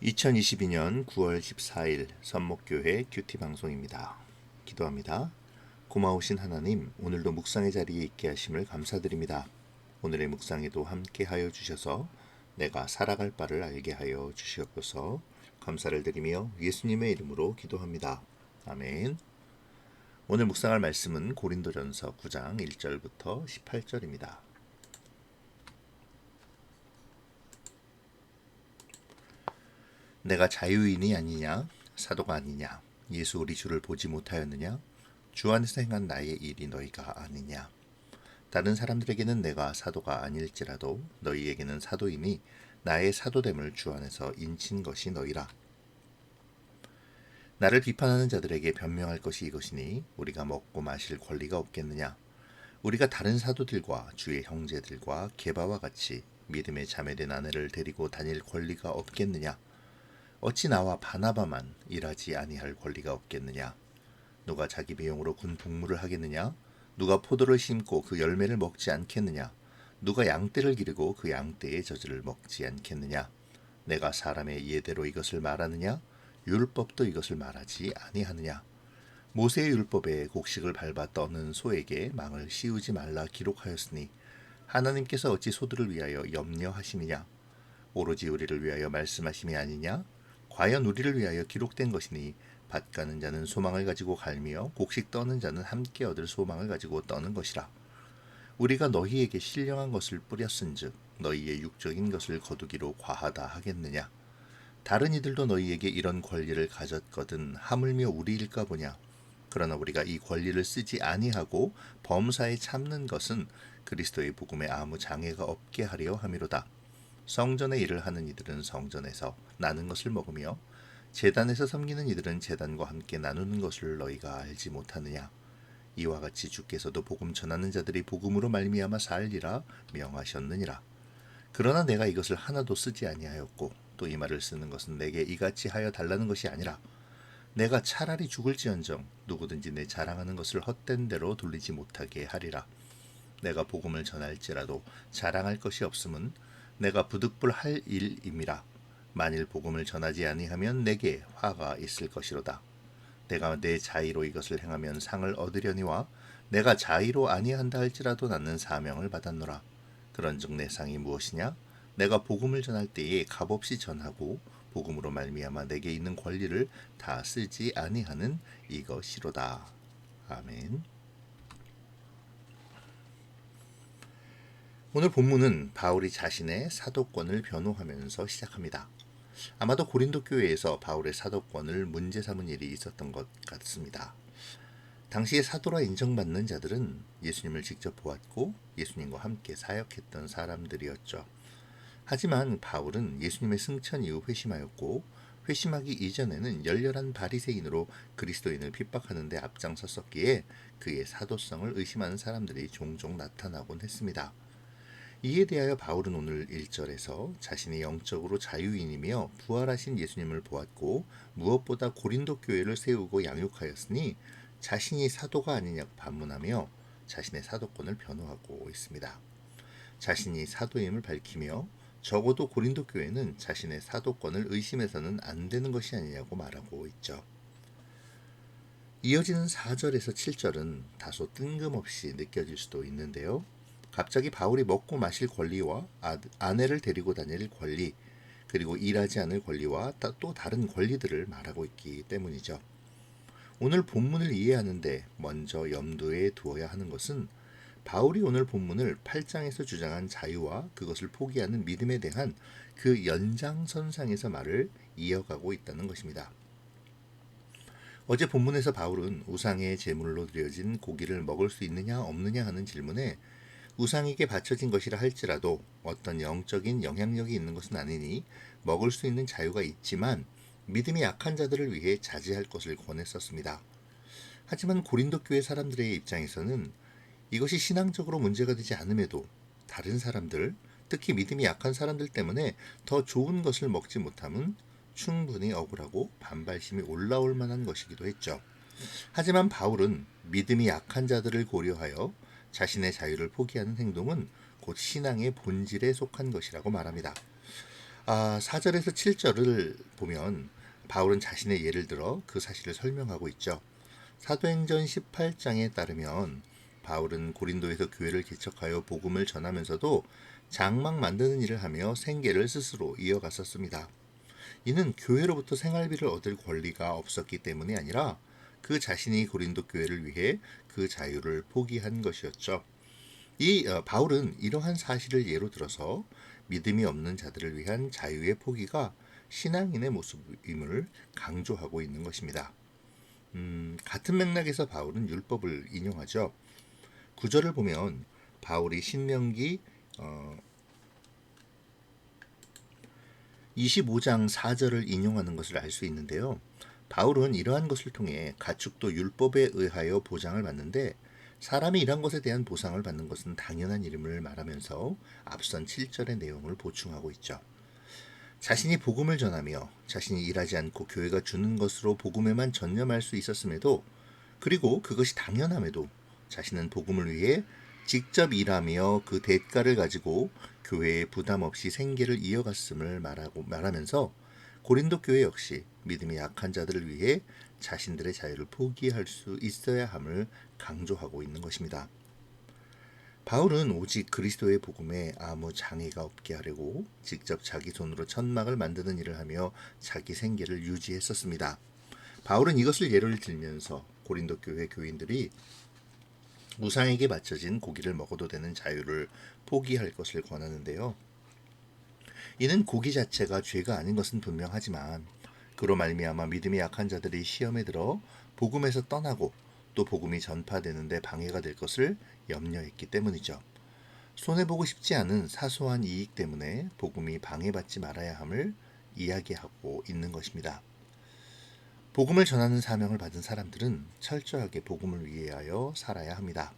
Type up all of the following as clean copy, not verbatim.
2022년 9월 14일 선목교회 큐티 방송입니다. 기도합니다. 고마우신 하나님, 오늘도 묵상의 자리에 있게 하심을 감사드립니다. 오늘의 묵상에도 함께 하여 주셔서 내가 살아갈 바를 알게 하여 주시옵소서. 감사를 드리며 예수님의 이름으로 기도합니다. 아멘. 오늘 묵상할 말씀은 고린도전서 9장 1절부터 18절입니다. 내가 자유인이 아니냐? 사도가 아니냐? 예수 우리 주를 보지 못하였느냐? 주 안에서 행한 나의 일이 너희가 아니냐? 다른 사람들에게는 내가 사도가 아닐지라도 너희에게는 사도이니 나의 사도됨을 주 안에서 인친 것이 너희라. 나를 비판하는 자들에게 변명할 것이 이것이니 우리가 먹고 마실 권리가 없겠느냐? 우리가 다른 사도들과 주의 형제들과 게바와 같이 믿음의 자매된 아내를 데리고 다닐 권리가 없겠느냐? 어찌 나와 바나바만 일하지 아니할 권리가 없겠느냐? 누가 자기 비용으로 군 복무를 하겠느냐? 누가 포도를 심고 그 열매를 먹지 않겠느냐? 누가 양떼를 기르고 그 양떼의 젖을 먹지 않겠느냐? 내가 사람의 예대로 이것을 말하느냐? 율법도 이것을 말하지 아니하느냐? 모세의 율법에 곡식을 밟아 떠는 소에게 망을 씌우지 말라 기록하였으니 하나님께서 어찌 소들을 위하여 염려하심이냐? 오로지 우리를 위하여 말씀하심이 아니냐? 과연 우리를 위하여 기록된 것이니 밭 가는 자는 소망을 가지고 갈며 곡식 떠는 자는 함께 얻을 소망을 가지고 떠는 것이라. 우리가 너희에게 신령한 것을 뿌렸은즉 너희의 육적인 것을 거두기로 과하다 하겠느냐? 다른 이들도 너희에게 이런 권리를 가졌거든 하물며 우리일까 보냐? 그러나 우리가 이 권리를 쓰지 아니하고 범사에 참는 것은 그리스도의 복음에 아무 장애가 없게 하려 함이로다. 성전의 일을 하는 이들은 성전에서 나는 것을 먹으며 제단에서 섬기는 이들은 제단과 함께 나누는 것을 너희가 알지 못하느냐? 이와 같이 주께서도 복음 전하는 자들이 복음으로 말미암아 살리라 명하셨느니라. 그러나 내가 이것을 하나도 쓰지 아니하였고 또 이 말을 쓰는 것은 내게 이같이 하여 달라는 것이 아니라 내가 차라리 죽을지언정 누구든지 내 자랑하는 것을 헛된 대로 돌리지 못하게 하리라. 내가 복음을 전할지라도 자랑할 것이 없음은 내가 부득불할 일임이라. 만일 복음을 전하지 아니하면 내게 화가 있을 것이로다. 내가 내 자의로 이것을 행하면 상을 얻으려니와 내가 자의로 아니한다 할지라도 나는 사명을 받았노라. 그런즉 내 상이 무엇이냐? 내가 복음을 전할 때에 값없이 전하고 복음으로 말미암아 내게 있는 권리를 다 쓰지 아니하는 이것이로다. 아멘. 오늘 본문은 바울이 자신의 사도권을 변호하면서 시작합니다. 아마도 고린도 교회에서 바울의 사도권을 문제 삼은 일이 있었던 것 같습니다. 당시에 사도라 인정받는 자들은 예수님을 직접 보았고 예수님과 함께 사역했던 사람들이었죠. 하지만 바울은 예수님의 승천 이후 회심하였고 회심하기 이전에는 열렬한 바리새인으로 그리스도인을 핍박하는 데 앞장섰었기에 그의 사도성을 의심하는 사람들이 종종 나타나곤 했습니다. 이에 대하여 바울은 오늘 1절에서 자신이 영적으로 자유인이며 부활하신 예수님을 보았고 무엇보다 고린도 교회를 세우고 양육하였으니 자신이 사도가 아니냐고 반문하며 자신의 사도권을 변호하고 있습니다. 자신이 사도임을 밝히며 적어도 고린도 교회는 자신의 사도권을 의심해서는 안 되는 것이 아니냐고 말하고 있죠. 이어지는 4절에서 7절은 다소 뜬금없이 느껴질 수도 있는데요. 갑자기 바울이 먹고 마실 권리와 아내를 데리고 다닐 권리, 그리고 일하지 않을 권리와 또 다른 권리들을 말하고 있기 때문이죠. 오늘 본문을 이해하는데 먼저 염두에 두어야 하는 것은 바울이 오늘 본문을 8장에서 주장한 자유와 그것을 포기하는 믿음에 대한 그 연장선상에서 말을 이어가고 있다는 것입니다. 어제 본문에서 바울은 우상의 제물로 드려진 고기를 먹을 수 있느냐 없느냐 하는 질문에 우상에게 바쳐진 것이라 할지라도 어떤 영적인 영향력이 있는 것은 아니니 먹을 수 있는 자유가 있지만 믿음이 약한 자들을 위해 자제할 것을 권했었습니다. 하지만 고린도 교회 사람들의 입장에서는 이것이 신앙적으로 문제가 되지 않음에도 다른 사람들, 특히 믿음이 약한 사람들 때문에 더 좋은 것을 먹지 못함은 충분히 억울하고 반발심이 올라올 만한 것이기도 했죠. 하지만 바울은 믿음이 약한 자들을 고려하여 자신의 자유를 포기하는 행동은 곧 신앙의 본질에 속한 것이라고 말합니다. 4절에서 7절을 보면 바울은 자신의 예를 들어 그 사실을 설명하고 있죠. 사도행전 18장에 따르면 바울은 고린도에서 교회를 개척하여 복음을 전하면서도 장막 만드는 일을 하며 생계를 스스로 이어갔었습니다. 이는 교회로부터 생활비를 얻을 권리가 없었기 때문이 아니라 그 자신이 고린도 교회를 위해 그 자유를 포기한 것이었죠. 바울은 이러한 사실을 예로 들어서 믿음이 없는 자들을 위한 자유의 포기가 신앙인의 모습임을 강조하고 있는 것입니다. 같은 맥락에서 바울은 율법을 인용하죠. 구절을 보면 바울이 신명기 25장 4절을 인용하는 것을 알 수 있는데요. 바울은 이러한 것을 통해 가축도 율법에 의하여 보장을 받는데 사람이 이런 것에 대한 보상을 받는 것은 당연한 일임을 말하면서 앞선 7절의 내용을 보충하고 있죠. 자신이 복음을 전하며 자신이 일하지 않고 교회가 주는 것으로 복음에만 전념할 수 있었음에도 그리고 그것이 당연함에도 자신은 복음을 위해 직접 일하며 그 대가를 가지고 교회에 부담 없이 생계를 이어갔음을 말하면서 고린도 교회 역시 믿음이 약한 자들을 위해 자신들의 자유를 포기할 수 있어야 함을 강조하고 있는 것입니다. 바울은 오직 그리스도의 복음에 아무 장애가 없게 하려고 직접 자기 손으로 천막을 만드는 일을 하며 자기 생계를 유지했었습니다. 바울은 이것을 예를 들면서 고린도 교회 교인들이 우상에게 바쳐진 고기를 먹어도 되는 자유를 포기할 것을 권하는데요. 이는 고기 자체가 죄가 아닌 것은 분명하지만 그로 말미암아 믿음이 약한 자들이 시험에 들어 복음에서 떠나고 또 복음이 전파되는데 방해가 될 것을 염려했기 때문이죠. 손해보고 싶지 않은 사소한 이익 때문에 복음이 방해받지 말아야 함을 이야기하고 있는 것입니다. 복음을 전하는 사명을 받은 사람들은 철저하게 복음을 위하여 살아야 합니다.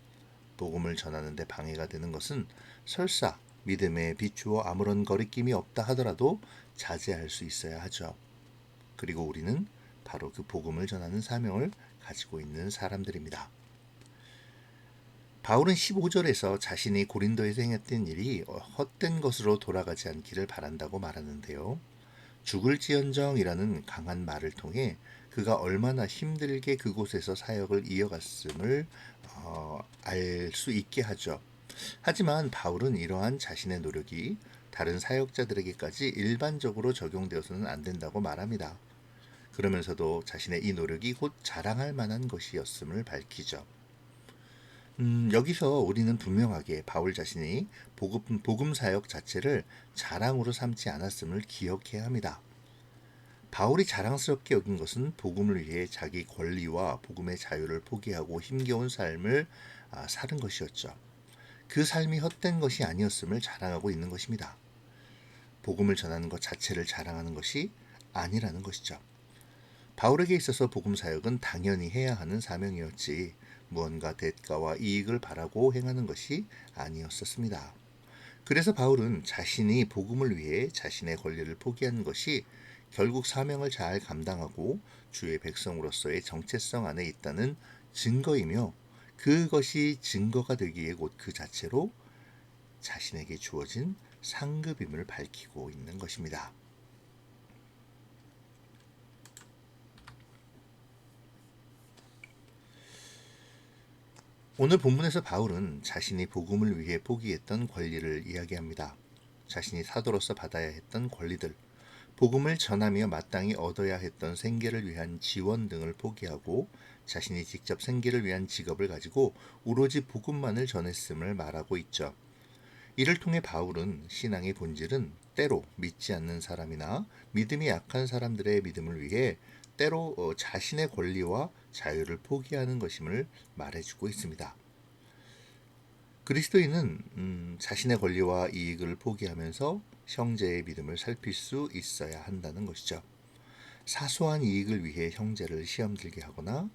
복음을 전하는데 방해가 되는 것은 설사 믿음에 비추어 아무런 거리낌이 없다 하더라도 자제할 수 있어야 하죠. 그리고 우리는 바로 그 복음을 전하는 사명을 가지고 있는 사람들입니다. 바울은 15절에서 자신이 고린도에서 행했던 일이 헛된 것으로 돌아가지 않기를 바란다고 말하는데요. 죽을지언정이라는 강한 말을 통해 그가 얼마나 힘들게 그곳에서 사역을 이어갔음을 알 수 있게 하죠. 하지만 바울은 이러한 자신의 노력이 다른 사역자들에게까지 일반적으로 적용되어서는 안 된다고 말합니다. 그러면서도 자신의 이 노력이 곧 자랑할 만한 것이었음을 밝히죠. 여기서 우리는 분명하게 바울 자신이 복음 사역 자체를 자랑으로 삼지 않았음을 기억해야 합니다. 바울이 자랑스럽게 여긴 것은 복음을 위해 자기 권리와 복음의 자유를 포기하고 힘겨운 삶을 사는 것이었죠. 그 삶이 헛된 것이 아니었음을 자랑하고 있는 것입니다. 복음을 전하는 것 자체를 자랑하는 것이 아니라는 것이죠. 바울에게 있어서 복음 사역은 당연히 해야 하는 사명이었지 무언가 대가와 이익을 바라고 행하는 것이 아니었었습니다. 그래서 바울은 자신이 복음을 위해 자신의 권리를 포기한 것이 결국 사명을 잘 감당하고 주의 백성으로서의 정체성 안에 있다는 증거이며 그것이 증거가 되기에 곧 그 자체로 자신에게 주어진 상급임을 밝히고 있는 것입니다. 오늘 본문에서 바울은 자신이 복음을 위해 포기했던 권리를 이야기합니다. 자신이 사도로서 받아야 했던 권리들, 복음을 전하며 마땅히 얻어야 했던 생계를 위한 지원 등을 포기하고 자신이 직접 생계를 위한 직업을 가지고 오로지 복음만을 전했음을 말하고 있죠. 이를 통해 바울은 신앙의 본질은 때로 믿지 않는 사람이나 믿음이 약한 사람들의 믿음을 위해 때로 자신의 권리와 자유를 포기하는 것임을 말해주고 있습니다. 그리스도인은 자신의 권리와 이익을 포기하면서 형제의 믿음을 살필 수 있어야 한다는 것이죠. 사소한 이익을 위해 형제를 시험 들게 하거나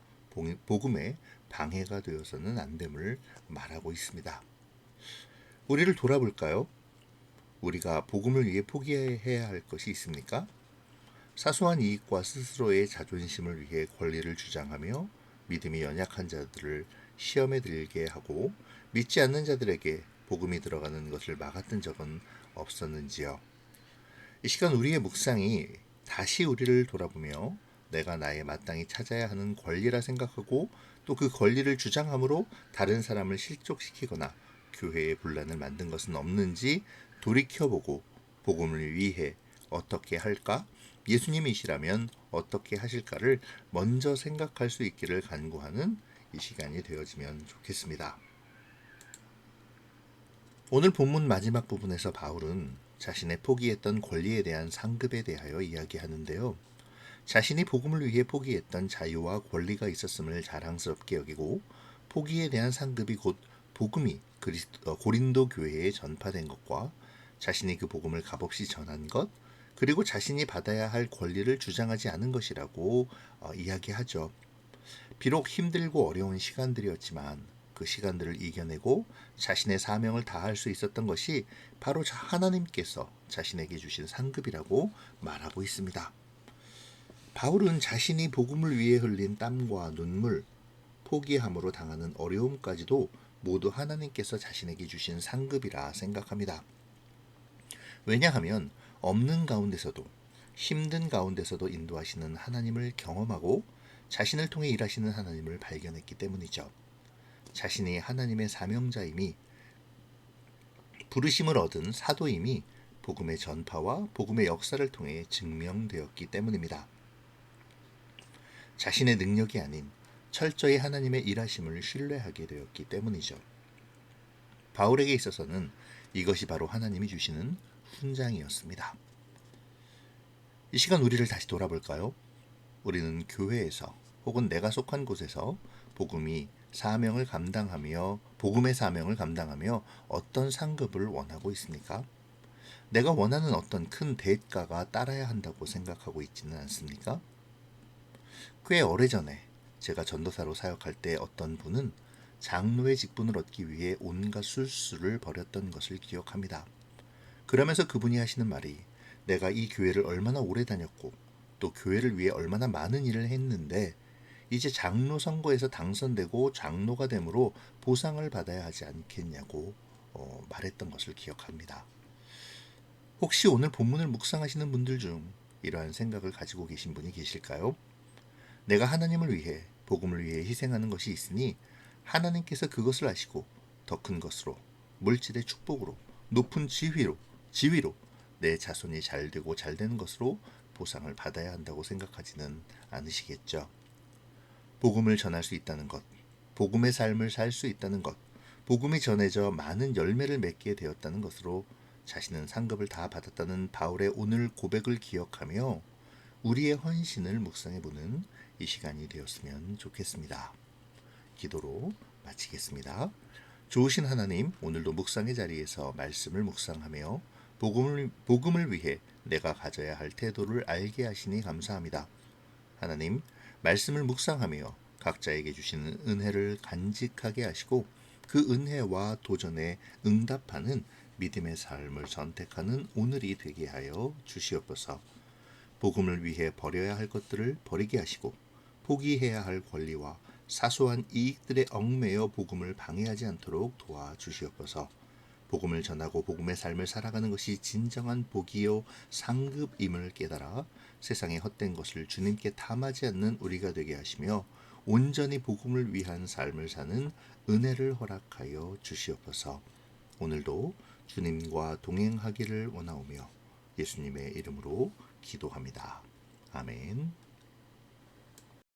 복음에 방해가 되어서는 안 됨을 말하고 있습니다. 우리를 돌아볼까요? 우리가 복음을 위해 포기해야 할 것이 있습니까? 사소한 이익과 스스로의 자존심을 위해 권리를 주장하며 믿음이 연약한 자들을 시험에 들게 하고 믿지 않는 자들에게 복음이 들어가는 것을 막았던 적은 없었는지요? 이 시간 우리의 묵상이 다시 우리를 돌아보며 내가 나의 마땅히 찾아야 하는 권리라 생각하고 또 그 권리를 주장함으로 다른 사람을 실족시키거나 교회의 분란을 만든 것은 없는지 돌이켜보고 복음을 위해 어떻게 할까? 예수님이시라면 어떻게 하실까를 먼저 생각할 수 있기를 간구하는 이 시간이 되어지면 좋겠습니다. 오늘 본문 마지막 부분에서 바울은 자신의 포기했던 권리에 대한 상급에 대하여 이야기하는데요. 자신이 복음을 위해 포기했던 자유와 권리가 있었음을 자랑스럽게 여기고 포기에 대한 상급이 곧 복음이 고린도 교회에 전파된 것과 자신이 그 복음을 값없이 전한 것 그리고 자신이 받아야 할 권리를 주장하지 않은 것이라고 이야기하죠. 비록 힘들고 어려운 시간들이었지만 그 시간들을 이겨내고 자신의 사명을 다할 수 있었던 것이 바로 하나님께서 자신에게 주신 상급이라고 말하고 있습니다. 바울은 자신이 복음을 위해 흘린 땀과 눈물, 포기함으로 당하는 어려움까지도 모두 하나님께서 자신에게 주신 상급이라 생각합니다. 왜냐하면 없는 가운데서도 힘든 가운데서도 인도하시는 하나님을 경험하고 자신을 통해 일하시는 하나님을 발견했기 때문이죠. 자신이 하나님의 사명자임이 부르심을 얻은 사도임이 복음의 전파와 복음의 역사를 통해 증명되었기 때문입니다. 자신의 능력이 아닌 철저히 하나님의 일하심을 신뢰하게 되었기 때문이죠. 바울에게 있어서는 이것이 바로 하나님이 주시는 훈장이었습니다. 이 시간 우리를 다시 돌아볼까요? 우리는 교회에서 혹은 내가 속한 곳에서 복음의 사명을 감당하며 어떤 상급을 원하고 있습니까? 내가 원하는 어떤 큰 대가가 따라야 한다고 생각하고 있지는 않습니까? 꽤 오래전에 제가 전도사로 사역할 때 어떤 분은 장로의 직분을 얻기 위해 온갖 술수를 벌였던 것을 기억합니다. 그러면서 그분이 하시는 말이 내가 이 교회를 얼마나 오래 다녔고 또 교회를 위해 얼마나 많은 일을 했는데 이제 장로 선거에서 당선되고 장로가 되므로 보상을 받아야 하지 않겠냐고 말했던 것을 기억합니다. 혹시 오늘 본문을 묵상하시는 분들 중 이러한 생각을 가지고 계신 분이 계실까요? 내가 하나님을 위해 복음을 위해 희생하는 것이 있으니 하나님께서 그것을 아시고 더 큰 것으로 물질의 축복으로 높은 지위로 내 자손이 잘되고 잘되는 것으로 보상을 받아야 한다고 생각하지는 않으시겠죠. 복음을 전할 수 있다는 것, 복음의 삶을 살 수 있다는 것, 복음이 전해져 많은 열매를 맺게 되었다는 것으로 자신은 상급을 다 받았다는 바울의 오늘 고백을 기억하며 우리의 헌신을 묵상해보는 이 시간이 되었으면 좋겠습니다. 기도로 마치겠습니다. 좋으신 하나님, 오늘도 묵상의 자리에서 말씀을 묵상하며 복음을 위해 내가 가져야 할 태도를 알게 하시니 감사합니다. 하나님, 말씀을 묵상하며 각자에게 주시는 은혜를 간직하게 하시고 그 은혜와 도전에 응답하는 믿음의 삶을 선택하는 오늘이 되게 하여 주시옵소서. 복음을 위해 버려야 할 것들을 버리게 하시고 포기해야 할 권리와 사소한 이익들에 얽매여 복음을 방해하지 않도록 도와주시옵소서. 복음을 전하고 복음의 삶을 살아가는 것이 진정한 복이요 상급임을 깨달아 세상의 헛된 것을 주님께 탐하지 않는 우리가 되게 하시며 온전히 복음을 위한 삶을 사는 은혜를 허락하여 주시옵소서. 오늘도 주님과 동행하기를 원하오며 예수님의 이름으로 기도합니다. 아멘.